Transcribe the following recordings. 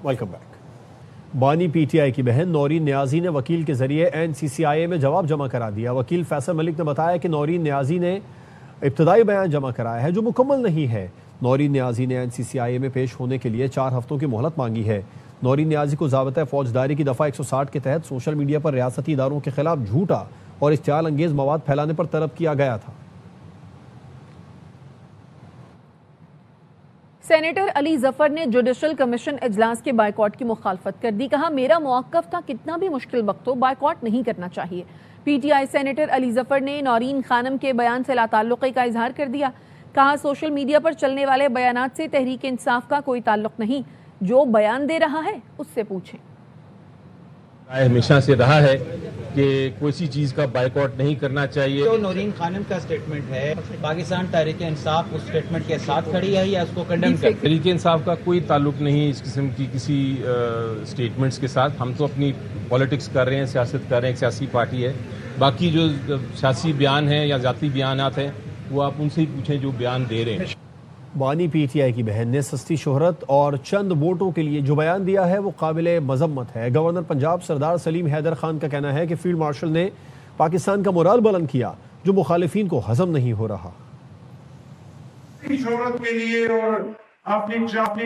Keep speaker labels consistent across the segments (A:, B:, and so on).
A: Welcome back. बानी PTI की बहन नौरीन न्याजी ने वकील के जरिए एनसीसीआईए में जवाब जमा करा दिया। वकील फैसल मलिक ने बताया कि नौरीन न्याजी ने इब्तदाई बयान जमा कराया है जो मुकम्मल नहीं है। नौरीन न्याजी ने एनसीसीआईए में पेश होने के लिए 4 हफ्तों की मोहलत मांगी है। नौरीन न्याजी को ज़ाब्ता फौजदारी की दफ़ा 160 के तहत सोशल मीडिया पर रियासती इदारों के खिलाफ झूठा और इश्तियाल अंगेज मवाद फैलाने पर तलब किया गया था।
B: सेनेटर अली जफर ने जुडिशल कमीशन इजलास के बायकॉट की मुखालफत कर दी। कहा, मेरा मौक़िफ़ था कितना भी मुश्किल वक्त हो बायकॉट नहीं करना चाहिए। पीटीआई सेनेटर अली जफर ने नौरीन खानम के बयान से लाताल्लुक़ी का इजहार कर दिया। कहा, सोशल मीडिया पर चलने वाले बयानात से तहरीक इंसाफ का कोई ताल्लुक नहीं, जो बयान दे रहा है उससे पूछें।
C: हमेशा से रहा है कि कोई चीज का बायकॉट नहीं करना चाहिए।
D: जो नौरीन खानम का स्टेटमेंट है, पाकिस्तान तहरीक इंसाफ उस स्टेटमेंट के साथ खड़ी है या उसको कंडेम कर?
C: तहरीक इंसाफ का कोई ताल्लुक नहीं इस किस्म की किसी स्टेटमेंट्स के साथ। हम तो अपनी पॉलिटिक्स कर रहे हैं, सियासत कर रहे हैं, एक सियासी पार्टी है। बाकी जो सियासी बयान हैं या जाती बयानात हैं वो आप उनसे ही पूछें जो बयान दे रहे हैं।
A: बानी पीटीआई की बहन ने सस्ती शोहरत और चंद वोटों के लिए जो बयान दिया है वो काबिले मजम्मत है। गवर्नर पंजाब सरदार सलीम हैदर खान का कहना है कि फील्ड मार्शल ने पाकिस्तान का मोराल बुलंद किया जो मुखालिफिन को हजम नहीं हो रहा।
E: शोहरत के लिए और अपनी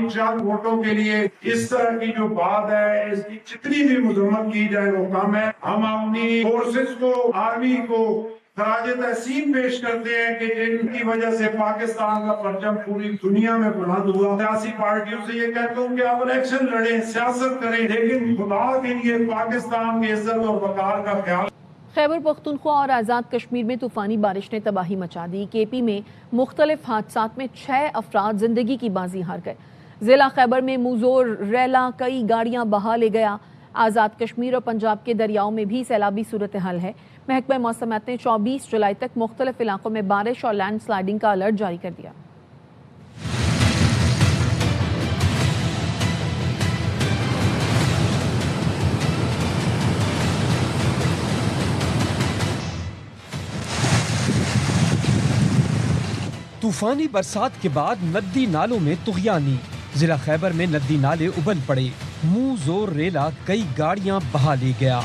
E: चंद वोटों के लिए इस तरह की जो बात है, इसकी जितनी भी मजम्मत की जाए वो कम है। हम अपनी फोर्सेस को, आर्मी को खराज तहसीन पेश करते हैं कि जिनकी वजह से पाकिस्तान का परचम पूरी दुनिया में बुलंद हुआ। सियासी पार्टियों से ये कहता हूँ कि आप इलेक्शन लड़ें, सियासत करें, लेकिन खुदा के लिए पाकिस्तान की इज्जत और वकार का ख्याल।
B: खैबर पख्तूनख्वा और आज़ाद कश्मीर में तूफानी बारिश ने तबाही मचा दी। केपी में मुख्तलिफ हादसात में 6 अफराद जिंदगी की बाजी हार गए। जिला खैबर में मुजोर रेला कई गाड़ियां बहा ले गया। आज़ाद कश्मीर और पंजाब के दरियाओं में भी सैलाबी सूरत हाल है। महकमा मौसमियात ने 24 जुलाई तक मुख्तलिफ इलाकों में बारिश और लैंड स्लाइडिंग का अलर्ट जारी कर दिया।
F: तूफानी बरसात के बाद नदी नालों में तुग़यानी। जिला खैबर में नदी नाले उबल पड़े। मुंह जोर रेला कई गाड़ियां बहा ले गया।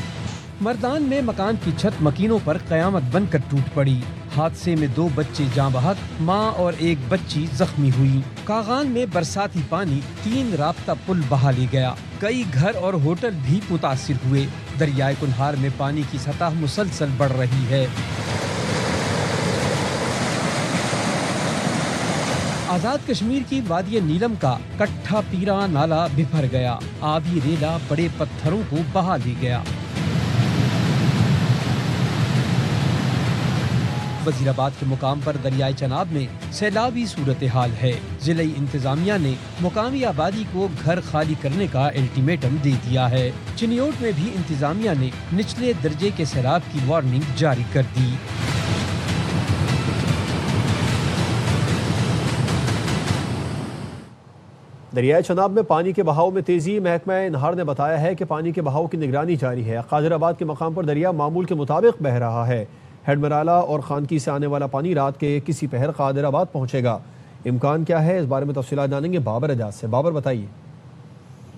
F: मर्दान में मकान की छत मकीनों पर कयामत बनकर टूट पड़ी। हादसे में 2 बच्चे जाँ बहक, माँ और एक बच्ची जख्मी हुई। कागान में बरसाती पानी 3 राब्ता पुल बहा ले गया। कई घर और होटल भी मुतासिर हुए। दरियाए कुन्हार में पानी की सतह मुसलसल बढ़ रही है। आज़ाद कश्मीर की वादी नीलम का कट्ठा पीरा नाला बिफर गया। आबी रेला बड़े पत्थरों को बहा ले गया। वजीराबाद के मुकाम पर दरियाए चनाब में सैलाबी सूरत हाल है। जिले इंतजामिया ने मुकामी आबादी को घर खाली करने का अल्टीमेटम दे दिया है। चिनियोट में भी इंतजामिया ने निचले दर्जे के सैलाब की वार्निंग जारी कर दी।
A: दरियाए चनाब में पानी के बहाव में तेजी। महकमा नहर ने बताया है कि पानी के बहाव की निगरानी जारी है। कादिराबाद के मकाम पर दरिया मामूल के मुताबिक बह रहा है। हेडमराला और खानकी से आने वाला पानी रात के किसी पहर कादिराबाद पहुंचेगा। इम्कान क्या है, इस बारे में तफसीलात जानेंगे बाबर एजाज से। बाबर बताइए।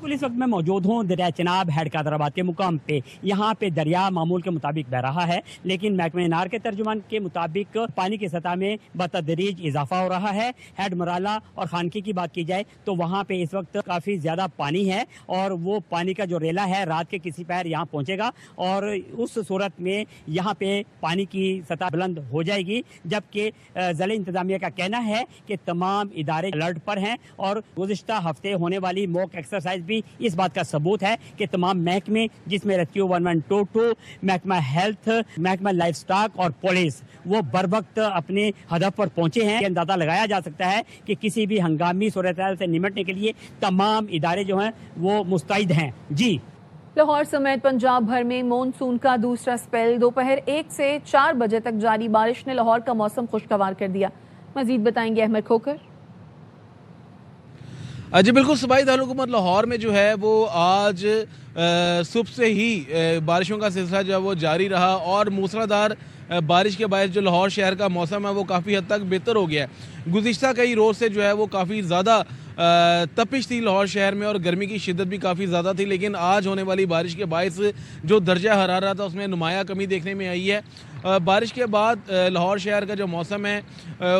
G: इस वक्त मैं मौजूद हूँ दरिया चनाब हेड कादराबाद के मुकाम पे। यहाँ पे दरिया मामूल के मुताबिक बह रहा है, लेकिन महकमे नार के तर्जुमान के मुताबिक पानी की सतह में बतदरीज इजाफा हो रहा है। हेड मराला और खानकी की बात की जाए तो वहाँ पे इस वक्त काफ़ी ज़्यादा पानी है और वो पानी का जो रेला है रात के किसी पहर यहाँ पहुँचेगा और उस सूरत में यहाँ पे पानी की सतह बुलंद हो जाएगी। जबकि ज़िला इंतजामिया का कहना है कि तमाम इदारे अलर्ट पर हैं और गुज़िश्ता हफ्ते होने वाली मॉक एक्सरसाइज भी इस बात का सबूत है कि तमाम महकमे जिसमें रेस्क्यू 1122, महकमा हेल्थ, महकमा लाइफ स्टॉक और पुलिस वो बर वक्त अपने हदफ पर पहुंचे हैं। अंदाजा लगाया जा सकता है कि किसी भी हंगामी सूरत से निपटने के लिए तमाम इदारे जो हैं वो मुस्तैद हैं। जी,
B: लाहौर समेत पंजाब भर में मॉनसून का दूसरा स्पेल दोपहर 1 से 4 बजे तक जारी बारिश ने लाहौर का मौसम खुशगवार कर दिया। मजीद बताएंगे अहमद खोकर।
H: जी बिल्कुल, सूबाई दारुल-हुकूमत लाहौर में जो है वो आज सुबह से ही बारिशों का सिलसिला जो है वो जारी रहा और मूसलाधार बारिश के बायस जो लाहौर शहर का मौसम है वो काफ़ी हद तक बेहतर हो गया है। गुज़िश्ता कई रोज़ से जो है वो काफ़ी ज़्यादा तपिश थी लाहौर शहर में और गर्मी की शिद्दत भी काफ़ी ज़्यादा थी, लेकिन आज होने वाली बारिश के बायस जो दर्जा हरारत था उसमें नुमाया कमी देखने में आई है। बारिश के बाद लाहौर शहर का जो मौसम है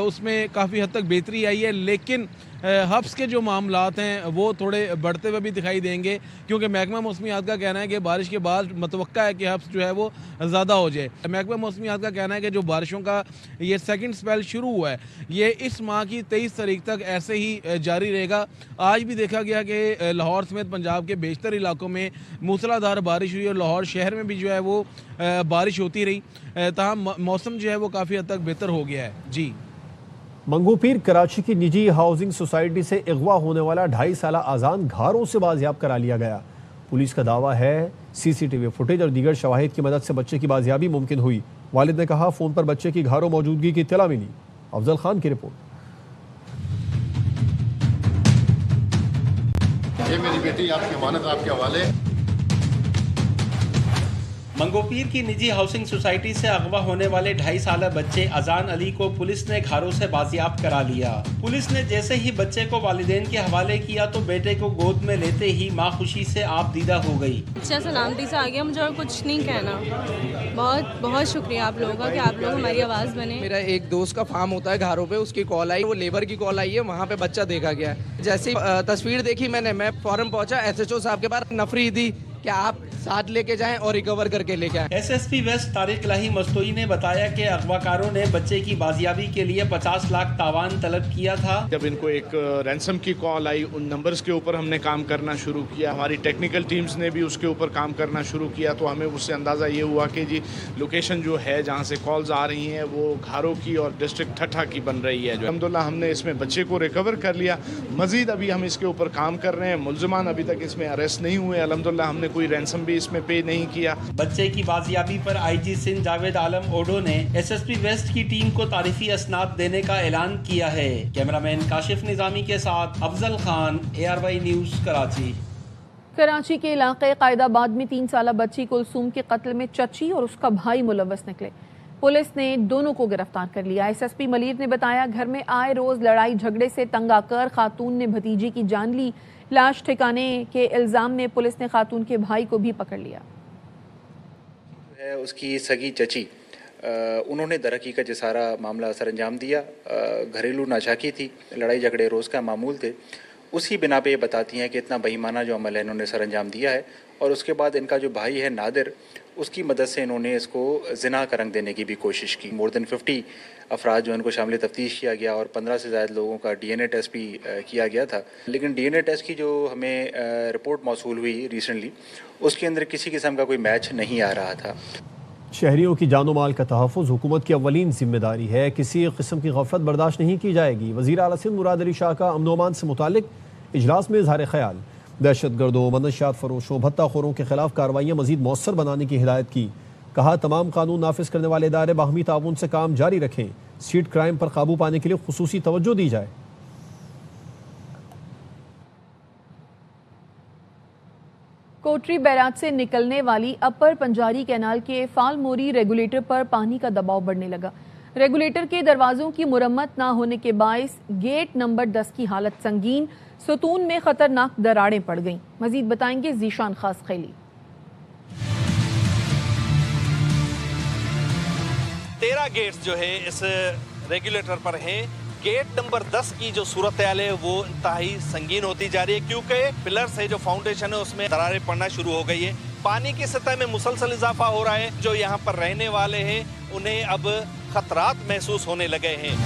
H: उसमें काफ़ी हद तक बेहतरी आई है, लेकिन हब्स के जो मामलात हैं वो थोड़े बढ़ते हुए भी दिखाई देंगे, क्योंकि महकमा मौसमियात का कहना है कि बारिश के बाद मतवक्का है कि हब्स जो है वो ज़्यादा हो जाए। महकमा मौसमियात का कहना है कि जो बारिशों का ये सेकंड स्पेल शुरू हुआ है ये इस माह की 23 तारीख तक ऐसे ही जारी रहेगा। आज भी देखा गया कि लाहौर समेत पंजाब के बेशतर इलाकों में मूसलाधार बारिश हुई और लाहौर शहर में भी जो है वो बारिश होती रही, ताहम मौसम जो है वो काफ़ी हद तक बेहतर हो गया है। जी,
A: मंगूपीर कराची की निजी हाउसिंग सोसाइटी से अगवा होने वाला 2.5 साला आजान घरों से बाजियाब करा लिया गया। पुलिस का दावा है सीसीटीवी फुटेज और दीगर शवाहिद की मदद से बच्चे की बाजियाबी मुमकिन हुई। वालिद ने कहा फोन पर बच्चे की घरों मौजूदगी की इत्तला मिली। अफजल खान की रिपोर्ट।
I: ये मेरी बेटी आपकी अमानत आपके हवाले।
J: मंगोपीर की निजी हाउसिंग सोसाइटी से अगवा होने वाले 2.5 साला बच्चे अजान अली को पुलिस ने घरों से बाजियाब करा लिया। पुलिस ने जैसे ही बच्चे को वालिदैन के हवाले किया तो बेटे को गोद में लेते ही मां खुशी से आप दीदा हो गई।
K: अच्छा सलामती से आ गया, मुझे और कुछ नहीं कहना। बहुत बहुत शुक्रिया आप लोगों का कि आप लोग हमारी आवाज़ बने।
L: मेरा एक दोस्त का फार्म होता है घरों पे, उसकी कॉल आई, वो लेबर की कॉल आई है, वहाँ पे बच्चा देखा गया है। जैसे तस्वीर देखी मैं फौरन पहुंचा, SHO साहब के पास नफरी दी कि आप साथ लेके जाएं और रिकवर करके लेके आए।
J: SSP वेस्ट तारिक लाही मस्तोई ने बताया कि अगवाकारों ने बच्चे की बाजियाबी के लिए 50 लाख तावान तलब किया था।
M: जब इनको एक रैंसम की कॉल आई, उन नंबर्स के ऊपर हमने काम करना शुरू किया। हमारी टेक्निकल टीम्स ने भी उसके ऊपर काम करना शुरू किया, तो हमें उससे अंदाज़ा ये हुआ कि जी लोकेशन जो है जहाँ से कॉल्स आ रही हैं वो घारों की और डिस्ट्रिक्ट ठट्ठा की बन रही है। जो अल्हम्दुलिल्लाह हमने इसमें बच्चे को रिकवर कर लिया। मजीद अभी हम इसके ऊपर काम कर रहे हैं। मुल्ज़िमान अभी तक इसमें अरेस्ट नहीं हुए। अल्हम्दुलिल्लाह हमने कोई रैंसम भी इसमें पे नहीं किया।
J: बच्चे की बाजियाबी पर IG सिंध जावेद आलम ओडो ने SSP वेस्ट की टीम को तारीफी असनाद देने का ऐलान किया है। कैमरामैन काशिफ निजामी के साथ अफजल खान, ARY न्यूज कराची।
B: कराची के इलाके कायदाबाद में 3 साला बच्ची कुलसूम के कत्ल में चची और उसका भाई मुलव्वस निकले। पुलिस ने दोनों को गिरफ्तार कर लिया। SSP मलिर ने बताया घर में आए रोज लड़ाई झगड़े से तंग आकर खातून ने भतीजी की जान ली। लाश ठिकाने के इल्जाम में पुलिस ने खातून के भाई को भी पकड़ लिया।
N: उसकी सगी चची उन्होंने दरहकीकत ये सारा मामला सर अंजाम दिया। घरेलू नाचाकी थी, लड़ाई झगड़े रोज़ का मामूल थे। उसी बिना पे ये बताती हैं कि इतना बेईमाना जो अमल है इन्होंने सर अंजाम दिया है। और उसके बाद इनका जो भाई है नादिर, उसकी मदद से इन्होंने इसको ज़िना का रंग देने की भी कोशिश की। मोर देन 50 अफराद जो इनको शामिल तफ्तीश किया गया और 15 से ज़्यादा लोगों का DNA टेस्ट भी किया गया था। लेकिन DNA टेस्ट की जो हमें रिपोर्ट मौसूल हुई रिसेंटली, उसके अंदर किसी किस्म का कोई मैच नहीं आ रहा था।
A: शहरियों की जानो माल का तहफ़्फ़ुज़ हुकूमत की अव्वलीन जिम्मेदारी है। किसी किस्म की गफलत बर्दाश्त नहीं की जाएगी। वज़ीर आला सिंध मुराद अली शाह का अमन अमान से मुतालिक इजलास में इज़हार ख्याल। दहशतगर्दों, मनशियात फरोशों, भत्ताखोरों के खिलाफ कार्रवाइयाँ मज़ीद मौसर बनाने की हिदायत की। कहा तमाम कानून नाफिज करने वाले इदारे बाहमी ताउन से काम जारी रखें। स्ट्रीट क्राइम पर काबू पाने के लिए खुसूसी तवज्जो दी जाए।
B: कोटरी बैराज से निकलने वाली अपर पंजारी कैनाल के फालमोरी रेगुलेटर पर पानी का दबाव बढ़ने लगा। रेगुलेटर के दरवाजों की मुरम्मत न होने के बायस गेट नंबर 10 की हालत संगीन, सतून में खतरनाक दरारें पड़ गईं। मजीद बताएंगे जीशान खास खैली।
O: 13 गेट्स जो है इस रेगुलेटर पर हैं। गेट नंबर 10 की जो सूरत हाल है वो इंतहाई संगीन होती जा रही है, क्योंकि पिलर्स है जो फाउंडेशन है उसमें दरारें पड़ना शुरू हो गई है। पानी की सतह में मुसलसल इजाफा हो रहा है। जो यहाँ पर रहने वाले हैं उन्हें अब खतरात महसूस होने लगे हैं।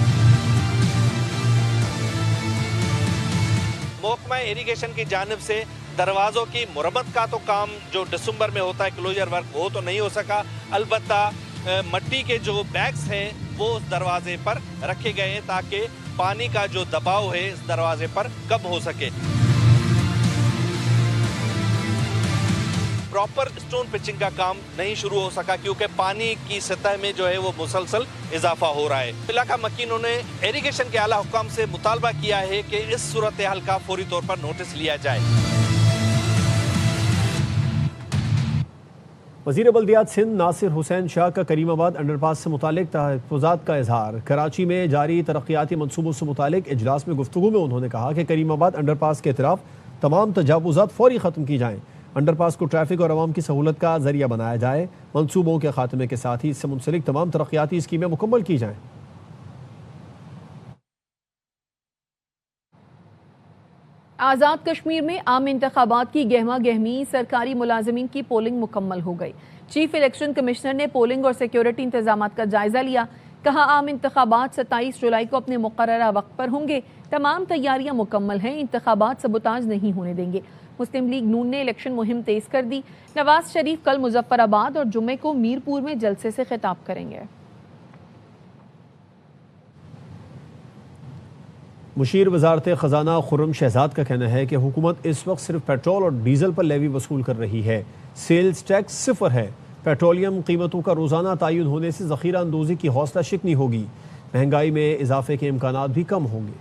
O: महकमा इरिगेशन की जानिब से दरवाजों की मुरम्मत का तो काम जो दिसंबर में होता है क्लोजर वर्क, वो तो नहीं हो सका। अलबत्ता मट्टी के जो बैग्स हैं वो उस दरवाजे पर रखे गए हैं ताकि पानी का जो दबाव है इस दरवाजे पर कम हो सके। प्रॉपर स्टोन पिचिंग का काम नहीं शुरू हो सका क्योंकि पानी की सतह में जो है वो मुसलसल इजाफा हो रहा है। इलाका मकीनों ने इरिगेशन के आला हुकाम से मुतालबा किया है कि इस सूरत हाल का फौरी तौर पर नोटिस लिया जाए।
A: वज़ीर बल्दियात सिंध नासिर हुसैन शाह का करीमाबाद अंडरपास से मुतालिक तहफ़्फ़ुज़ात का इजहार। कराची में जारी तरक्याती मनसूबों से मुतालिक इजलास में गुफ्तगू में उन्होंने कहा कि करीमाबाद अंडरपास के अतराफ तमाम तजावुज़ात फौरी ख़त्म की जाएँ। अंडरपास को ट्रैफिक और आवाम की सहूलत का जरिया बनाया जाए। मनसूबों के खात्मे के साथ ही इससे मुंसलिक तमाम तरक्याती स्कीमें मुकम्मल की जाएँ।
B: आज़ाद कश्मीर में आम इंतखाबात की गहमा गहमी, सरकारी मुलाजमीन की पोलिंग मुकम्मल हो गई। चीफ इलेक्शन कमिश्नर ने पोलिंग और सिक्योरिटी इंतजाम का जायजा लिया। कहा, आम इंतखाबात 27 जुलाई को अपने मुकर्ररा वक्त पर होंगे। तमाम तैयारियां मुकम्मल हैं। इंतखाबात सबुताज नहीं होने देंगे। मुस्लिम लीग नून ने इलेक्शन मुहिम तेज कर दी। नवाज शरीफ कल मुजफ्फराबाद और जुम्मे को मीरपुर में जलसे से खिताब करेंगे।
A: मुशीर वजारत ख़जाना खुर्रम शहजाद का कहना है कि हुकूमत इस वक्त सिर्फ पेट्रोल और डीजल पर लेवी वसूल कर रही है। सेल्स टैक्स सिफर है। पेट्रोलियम कीमतों का रोज़ाना तयन होने से ज़ख़ीरा अंदोज़ी की हौसला शिकनी होगी। महंगाई में इजाफे के इम्कानात भी कम होंगे।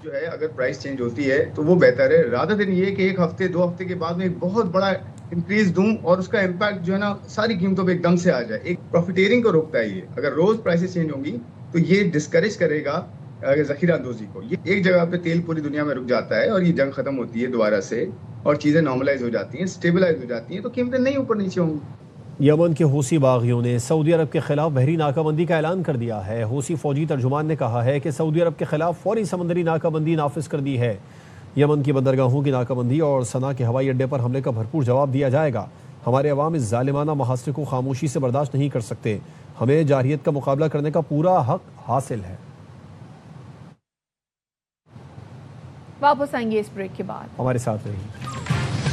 P: जो है अगर प्राइस चेंज होती है तो वो बेहतर है, रादर देन ये कि एक हफ्ते 2 हफ्ते के बाद में एक बहुत बड़ा इंक्रीज दूं और उसका इम्पैक्ट जो है ना सारी कीमतों पे एकदम से आ जाए। एक प्रॉफिटेरिंग को रोकता है ये। अगर रोज प्राइसेस चेंज होंगी तो ये डिस्करेज करेगा ज़ख़ीरा अंदोज़ी को। ये एक जगह पे तेल पूरी दुनिया में रुक जाता है और ये जंग खत्म होती है दोबारा से और चीज़ें नॉर्मलाइज हो जाती हैं, स्टेबलाइज हो जाती हैं, तो कीमतें नहीं ऊपर नीचे होंगी।
A: यमन के हूसी बागियों ने सऊदी अरब के खिलाफ बहरी नाकाबंदी का ऐलान कर दिया है। हूसी फौजी तर्जुमान ने कहा है कि सऊदी अरब के खिलाफ फौरी समंदरी नाकाबंदी नाफिज कर दी है। यमन की बंदरगाहों की नाकाबंदी और सना के हवाई अड्डे पर हमले का भरपूर जवाब दिया जाएगा। हमारे अवाम इस जालिमाना महासरे को खामोशी से बर्दाश्त नहीं कर सकते। हमें जारहियत का मुकाबला करने का पूरा हक हासिल है।
B: वापस आएंगे इस ब्रेक के बाद।
A: हमारे साथ रहिए।